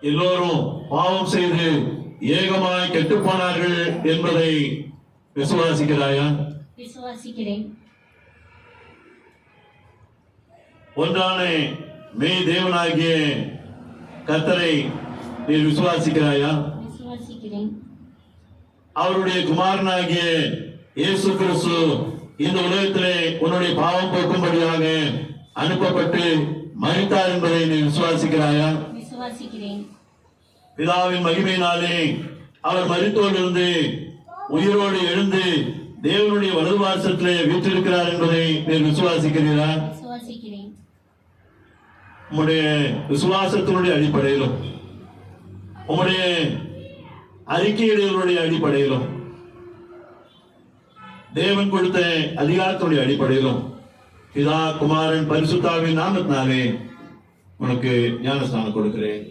எல்லோரும் பாவம் செய்து ஏகமாய் கெட்டுப்போனார்கள் என்பதை விசுவாசிக்கிறாயா? விசுவாசிக்கிறேன். ஒன்றான மெய் தேவனாகிய கர்த்தரை நீ விசுவாசிக்கிறாயா? விசுவாசிக்கிறேன். அவருடைய குமாரனாகிய இயேசு கிறிஸ்து இந்த உலகத்திலே உன்னுடைய பாவம் போக்கும்படியாக அனுப்பப்பட்டு மரித்தார் என்பதை நீ விசுவாசிக்கிறாயா? விசுவாசிக்கிறேன். பிதாவின் மகிமையினாலே அவர் மரித்தோரிலிருந்து உயிரோடு எழுந்து தேவனுடைய வலது பார்சத்திலே வீற்றிருக்கிறார் என்பதை நீ விசுவாசிக்கிறீரா? விசுவாசிக்கிறேன். உம்முடைய விசுவாசத்தினுடைய அடிப்படையிலும் உம்முடைய அறிக்கையிடுகளுடைய அடிப்படையிலும் தேவன் கொடுத்த அதிகாரத்தினுடைய அடிப்படையிலும் பிதா குமாரன் பரிசுத்தாவின் நாமத்தினாலே உனக்கு ஞானஸ்நானம் கொடுக்கிறேன்.